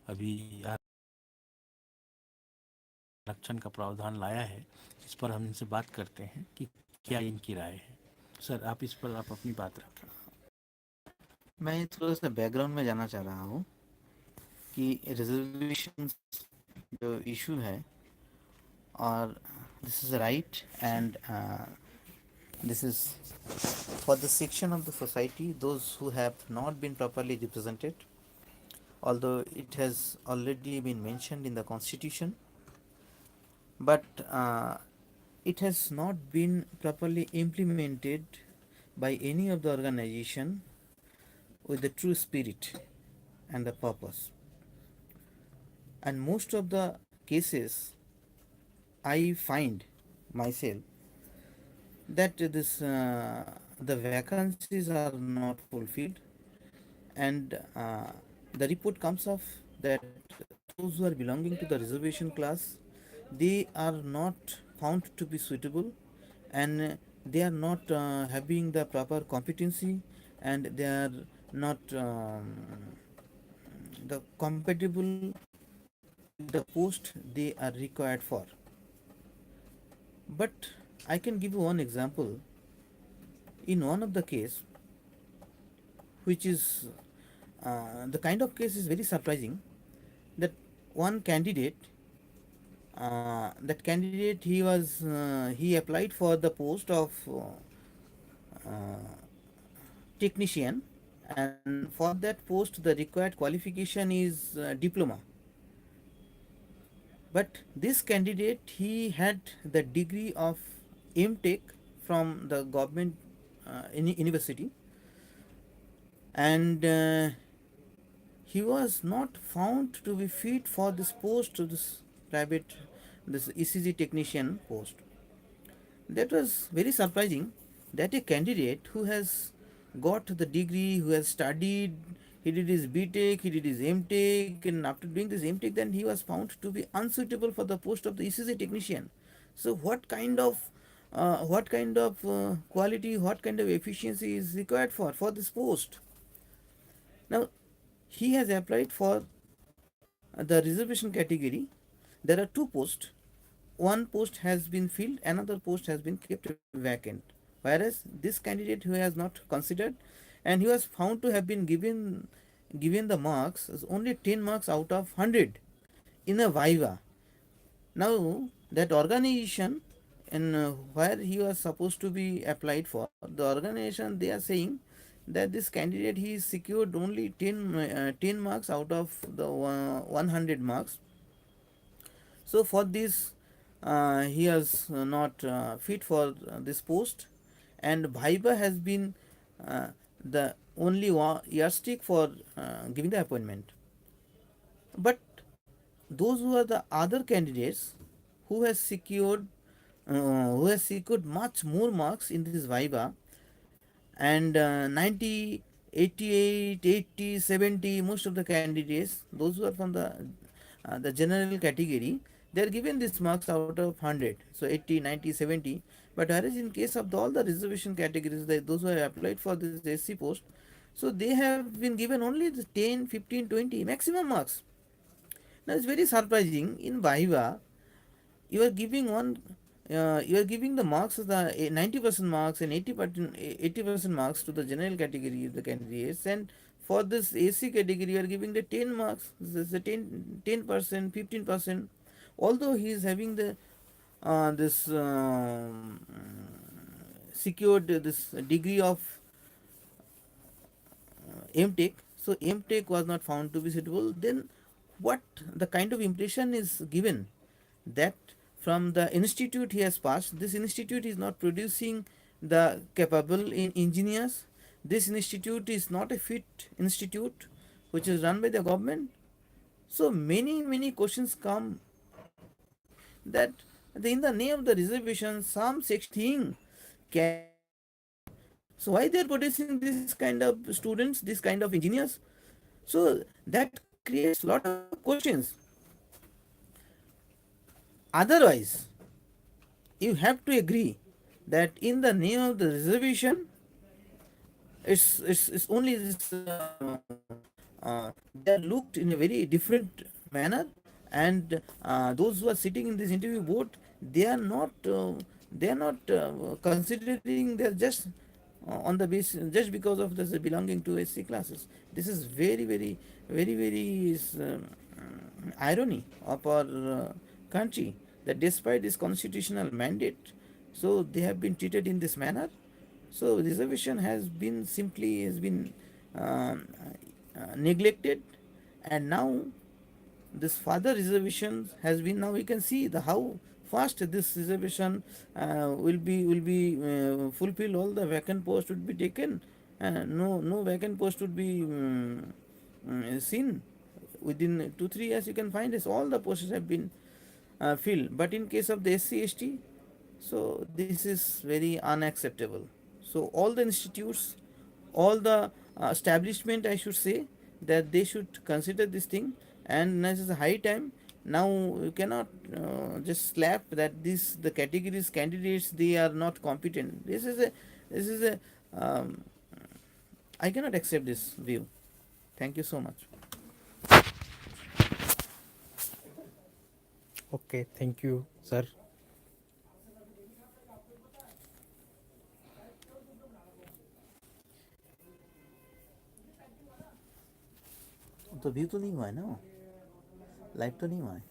अभी आरक्षण का प्रावधान लाया है, इस पर हम इनसे बात करते हैं कि क्या इनकी राय है। सर, आप इस पर आप अपनी बात रखें। मैं थोड़ा सा बैकग्राउंड में जाना चाह रहा हूँ कि रिजर्वेशन जो इशू है, और this is right, and this is for the section of the society those who have not been properly represented, although it has already been mentioned in the constitution, but it has not been properly implemented by any of the organization with the true spirit and the purpose. And most of the cases I find myself that this the vacancies are not fulfilled, and the report comes of that those who are belonging to the reservation class, they are not found to be suitable, and they are not having the proper competency, and they are not the compatible with the post they are required for. But I can give you one example. In one of the case, which is the kind of case is very surprising, that one candidate, that candidate, he applied for the post of technician, and for that post the required qualification is diploma. But this candidate, he had the degree of MTech from the government university, and he was not found to be fit for this post, to this private, this ECG technician post. That was very surprising, that a candidate who has got the degree, who has studied, he did his BTech, he did his MTech, and after doing this MTech, then he was found to be unsuitable for the post of the ECG technician. So what kind of quality, what kind of efficiency is required for this post? Now he has applied for the reservation category. There are two posts. One post has been filled, another post has been kept vacant, whereas this candidate who has not considered, and he was found to have been given the marks as only 10 marks out of 100 in a viva. Now that organization, and where he was supposed to be applied for, the organization, they are saying that this candidate, he secured only 10 marks out of the 100 marks. So for this, he was not fit for this post, and Bhaiba has been the only yardstick for giving the appointment. But those who are the other candidates who has secured much more marks in this Viva, and 90, 88, 80, 70, most of the candidates, those who are from the general category, they are given these marks out of 100, so 80, 90, 70. But whereas in case of all the reservation categories, those who have applied for this SC post, so they have been given only the 10, 15, 20 maximum marks. Now it's very surprising, in Viva you are giving you are giving the marks, the 90% marks and 80% marks to the general category of the candidates, and for this AC category you are giving the 10 marks. This is the 10%, 15%, although he is having the this secured this degree of MTech. So MTech was not found to be suitable. Then what the kind of impression is given, that from the institute he has passed, this institute is not producing the capable engineers. This institute is not a fit institute which is run by the government. So many questions come, that in the name of the reservation some such thing can be done. So why they are producing this kind of students, this kind of engineers? So that creates lot of questions. Otherwise, you have to agree that in the name of the reservation, it's only this they are looked in a very different manner, and those who are sitting in this interview board, they are not considering, they are just on the basis, just because of this belonging to SC classes. This is very irony of our country, that despite this constitutional mandate, so they have been treated in this manner. So reservation has been um, neglected, and now this further reservations has been, now we can see the how fast this reservation will be fulfilled. All the vacant post would be taken, no vacant post would be seen within 2 3 years. You can find this, all the posts have been filled. But in case of the SC/ST, so this is very unacceptable. So all the institutes, all the establishment, I should say, that they should consider this thing, and this is a high time. Now you cannot just slap that this the categories candidates, they are not competent. This is a I cannot accept this view. Thank you so much. Okay, thank you, sir. तो view तो नहीं हुआ है ना, live तो नहीं हुआ है.